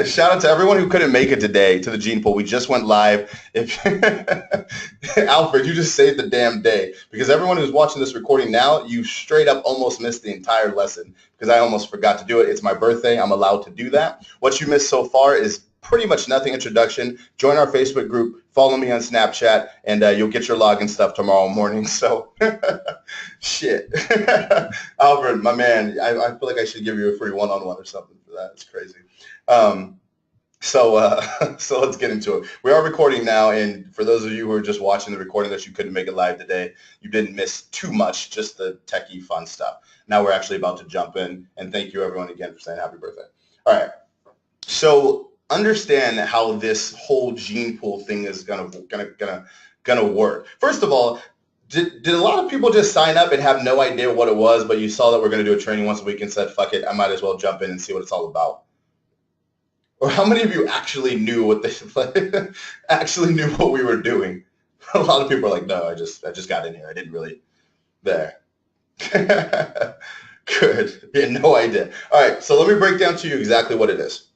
Shout out to everyone who couldn't make it today to the Gene Pool. We just went live. If Alfred, you just saved the damn day because everyone who's watching this recording now, you straight up almost missed the entire lesson because I almost forgot to do it. It's my birthday. I'm allowed to do that. What you missed so far is pretty much nothing. Introduction. Join our Facebook group. Follow me on Snapchat, and you'll get your login stuff tomorrow morning. So, shit. Alfred, my man, I feel like I should give you a free one-on-one or something for that. It's crazy. Um, so let's get into it. We are recording now, and for those of you who are just watching the recording that you couldn't make it live today, you didn't miss too much, just the techie fun stuff. Now we're actually about to jump in, and thank you everyone again for saying happy birthday. All right, so understand how this whole gene pool thing is gonna work. First of all, did a lot of people just sign up and have no idea what it was, but you saw that we're gonna do a training once a week and said, fuck it, I might as well jump in and see what it's all about? Or how many of you actually knew what actually knew what we were doing? A lot of people are like, no, I just got in here. I didn't really. There. Good. You had no idea. All right, so let me break down to you exactly what it is.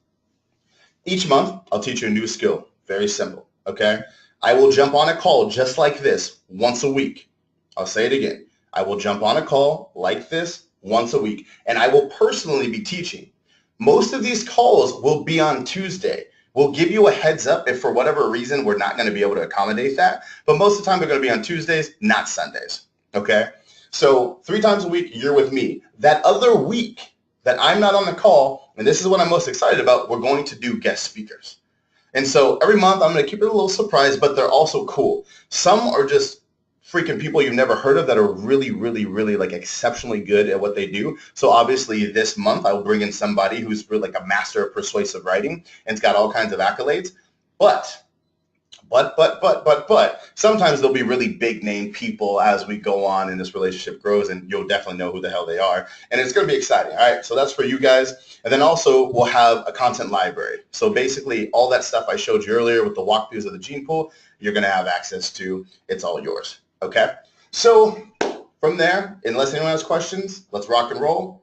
Each month, I'll teach you a new skill. Very simple, okay? I will jump on a call just like this once a week. I'll say it again. I will jump on a call like this once a week, and I will personally be teaching. Most of these calls will be on Tuesday. We'll give you a heads up if for whatever reason we're not going to be able to accommodate that. But most of the time they're going to be on Tuesdays, not Sundays. Okay? So 3 times a week, you're with me. That other week that I'm not on the call, and this is what I'm most excited about, we're going to do guest speakers. And so every month I'm going to keep it a little surprise, but they're also cool. Some are just freaking people you've never heard of that are really, really, really like exceptionally good at what they do. So obviously this month I will bring in somebody who's really like a master of persuasive writing and it's got all kinds of accolades. But sometimes there'll be really big name people as we go on and this relationship grows, and you'll definitely know who the hell they are. And it's going to be exciting. All right. So that's for you guys. And then also we'll have a content library. So basically all that stuff I showed you earlier with the walkthroughs of the gene pool, you're going to have access to. It's all yours. Okay, so from there, unless anyone has questions, let's rock and roll.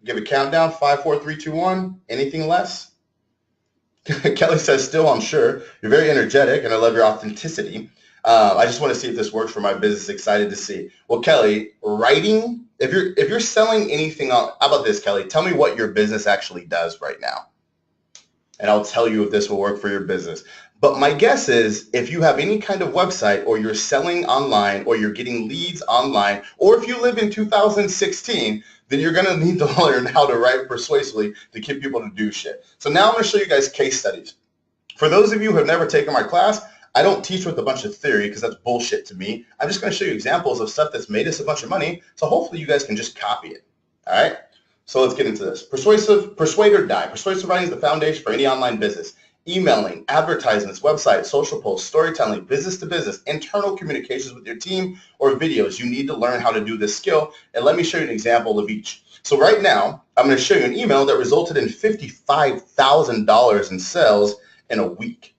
Give a countdown, 5, 4, 3, 2, 1. Anything less? Kelly says, still, I'm sure. You're very energetic, and I love your authenticity. I just want to see if this works for my business. Excited to see. Well, Kelly, writing, if you're selling anything on, how about this, Kelly? Tell me what your business actually does right now, and I'll tell you if this will work for your business. But my guess is if you have any kind of website or you're selling online or you're getting leads online, or if you live in 2016, then you're going to need to learn how to write persuasively to get people to do shit. So now I'm going to show you guys case studies. For those of you who have never taken my class, I don't teach with a bunch of theory because that's bullshit to me. I'm just going to show you examples of stuff that's made us a bunch of money. So hopefully you guys can just copy it. All right. So let's get into this. Persuade or die. Persuasive writing is the foundation for any online business. Emailing, advertisements, websites, social posts, storytelling, business to business, internal communications with your team, or videos. You need to learn how to do this skill. And let me show you an example of each. So right now, I'm going to show you an email that resulted in $55,000 in sales in a week.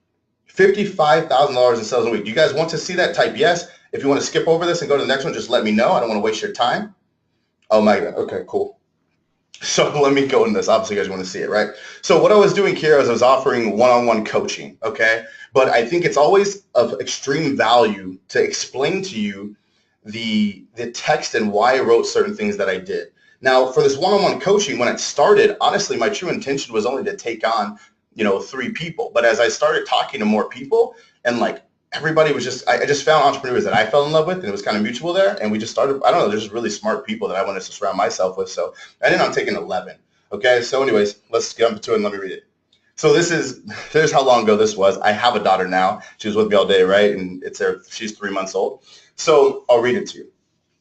$55,000 in sales in a week. Do you guys want to see that? Type yes. If you want to skip over this and go to the next one, just let me know. I don't want to waste your time. Oh my God. Okay, cool. So let me go in this. Obviously, you guys want to see it, right? So what I was doing here is I was offering one-on-one coaching, okay? But I think it's always of extreme value to explain to you the text and why I wrote certain things that I did. Now, for this one-on-one coaching, when it started, honestly, my true intention was only to take on, 3 people. But as I started talking to more people and like everybody was just, I just found entrepreneurs that I fell in love with, and it was kind of mutual there. And we just started, I don't know, there's just really smart people that I wanted to surround myself with. So I ended up taking 11. Okay. So anyways, let's jump into it and let me read it. So there's how long ago this was. I have a daughter now. She was with me all day, right? And she's 3 months old. So I'll read it to you.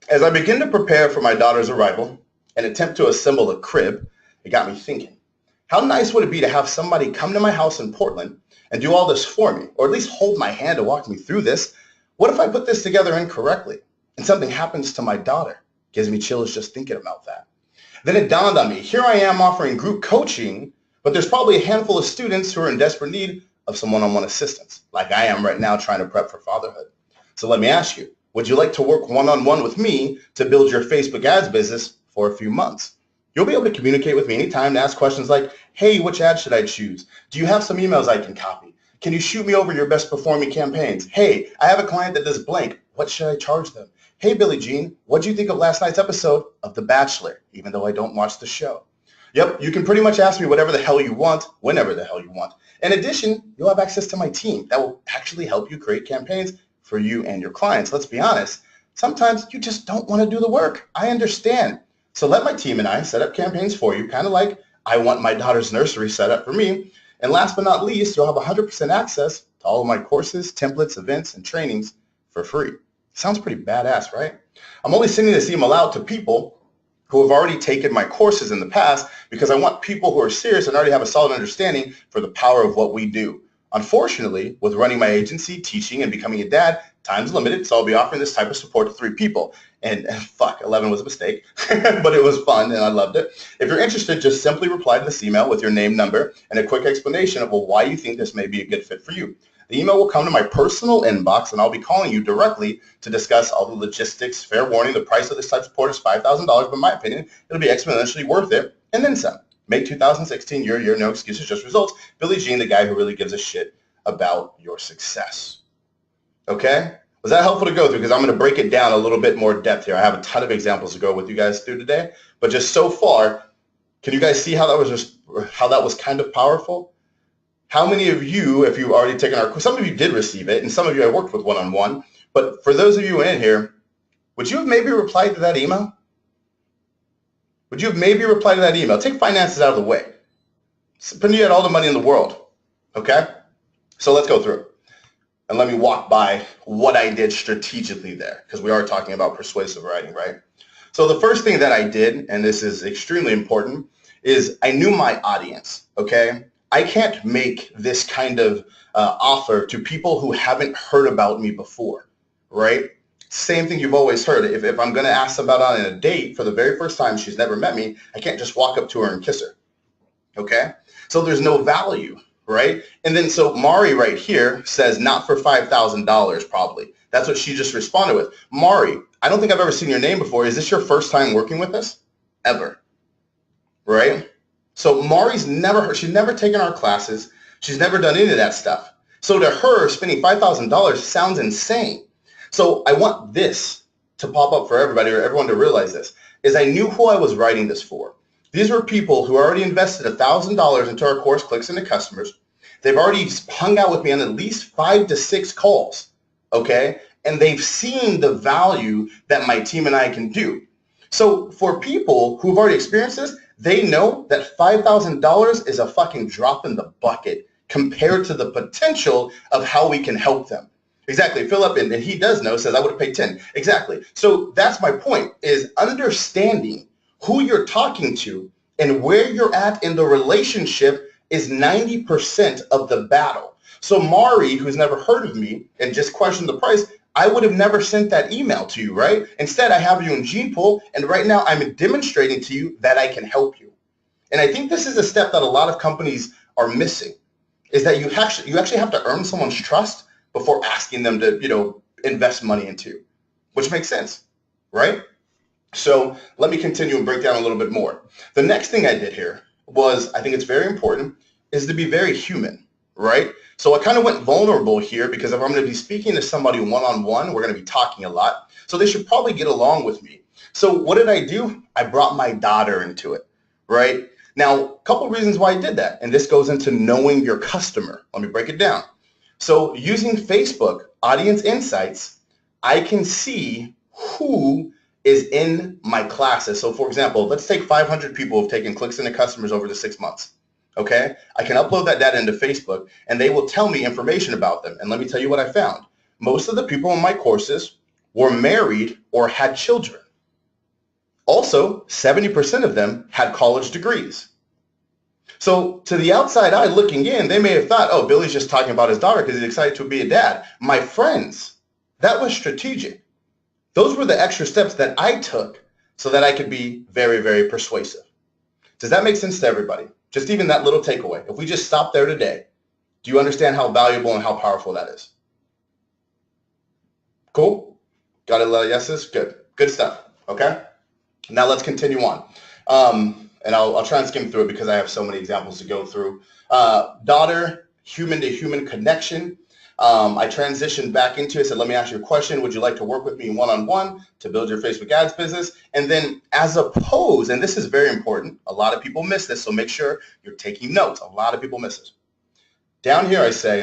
As I begin to prepare for my daughter's arrival and attempt to assemble a crib, it got me thinking, how nice would it be to have somebody come to my house in Portland and do all this for me, or at least hold my hand and walk me through this? What if I put this together incorrectly and something happens to my daughter? Gives me chills just thinking about that. Then it dawned on me, here I am offering group coaching, but there's probably a handful of students who are in desperate need of some one-on-one assistance, like I am right now trying to prep for fatherhood. So let me ask you, would you like to work one-on-one with me to build your Facebook ads business for a few months? You'll be able to communicate with me anytime to ask questions like, hey, which ad should I choose? Do you have some emails I can copy? Can you shoot me over your best performing campaigns? Hey, I have a client that does blank. What should I charge them? Hey, Billie Jean, what do you think of last night's episode of The Bachelor, even though I don't watch the show? Yep, you can pretty much ask me whatever the hell you want, whenever the hell you want. In addition, you'll have access to my team that will actually help you create campaigns for you and your clients. Let's be honest, sometimes you just don't want to do the work. I understand. So let my team and I set up campaigns for you, kind of like I want my daughter's nursery set up for me. And last but not least, you'll have 100% access to all of my courses, templates, events, and trainings for free. Sounds pretty badass, right? I'm only sending this email out to people who have already taken my courses in the past because I want people who are serious and already have a solid understanding for the power of what we do. Unfortunately, with running my agency, teaching, and becoming a dad, time's limited, so I'll be offering this type of support to 3 people. And fuck, 11 was a mistake, but it was fun and I loved it. If you're interested, just simply reply to this email with your name, number, and a quick explanation of why you think this may be a good fit for you. The email will come to my personal inbox, and I'll be calling you directly to discuss all the logistics. Fair warning, the price of this type of support is $5,000, but in my opinion, it'll be exponentially worth it, and then some. Make 2016 your year, no excuses, just results. Billie Jean, the guy who really gives a shit about your success. Okay? Was that helpful to go through? Because I'm going to break it down a little bit more depth here. I have a ton of examples to go with you guys through today, but just so far, can you guys see how that was kind of powerful? How many of you, if you've already taken our course, some of you did receive it, and some of you I worked with one-on-one, but for those of you in here, would you have maybe replied to that email? Would you have maybe replied to that email? Take finances out of the way. Pretend you had all the money in the world, okay? So let's go through it. And let me walk by what I did strategically there, because we are talking about persuasive writing, right? So the first thing that I did, and this is extremely important, is I knew my audience, okay? I can't make this kind of offer to people who haven't heard about me before, right? Same thing you've always heard. If I'm going to ask somebody out on a date for the very first time, she's never met me, I can't just walk up to her and kiss her, okay? So there's no value, right? And then so Mari right here says not for $5,000 probably. That's what she just responded with. Mari, I don't think I've ever seen your name before. Is this your first time working with us? Ever, right? So Mari's she's never taken our classes. She's never done any of that stuff. So to her, spending $5,000 sounds insane. So I want this to pop up for everybody, or everyone to realize this, is I knew who I was writing this for. These were people who already invested $1,000 into our course, Clicks into Customers. They've already hung out with me on at least 5 to 6 calls, okay? And they've seen the value that my team and I can do. So for people who've already experienced this, they know that $5,000 is a fucking drop in the bucket compared to the potential of how we can help them. Exactly. Philip, and he does know, says I would have paid 10. Exactly. So that's my point, is understanding who you're talking to and where you're at in the relationship is 90% of the battle. So Mari, who's never heard of me and just questioned the price, I would have never sent that email to you, right? Instead, I have you in Genepool, and right now I'm demonstrating to you that I can help you. And I think this is a step that a lot of companies are missing, is that you actually have to earn someone's trust before asking them to, invest money into, which makes sense, right? So let me continue and break down a little bit more. The next thing I did here was, I think it's very important, is to be very human, right? So I kind of went vulnerable here because if I'm going to be speaking to somebody one-on-one, we're going to be talking a lot. So they should probably get along with me. So what did I do? I brought my daughter into it, right? Now, a couple of reasons why I did that, and this goes into knowing your customer. Let me break it down. So using Facebook Audience Insights, I can see who is in my classes. So for example, let's take 500 people who have taken Clicks into Customers over the 6 months. Okay, I can upload that data into Facebook and they will tell me information about them. And let me tell you what I found. Most of the people in my courses were married or had children. Also, 70% of them had college degrees. So to the outside eye looking in, they may have thought, oh, Billy's just talking about his daughter because he's excited to be a dad. My friends, that was strategic. Those were the extra steps that I took so that I could be very, very persuasive. Does that make sense to everybody? Just even that little takeaway. If we just stop there today, do you understand how valuable and how powerful that is? Cool? Got a lot of yeses? Good. Good stuff. Okay? Now let's continue on. and I'll try and skim through it because I have so many examples to go through. Daughter, human-to-human connection. I transitioned back into it, said, let me ask you a question. Would you like to work with me one-on-one to build your Facebook ads business? And then as opposed, and this is very important, a lot of people miss this, so make sure you're taking notes. A lot of people miss it. Down here I say,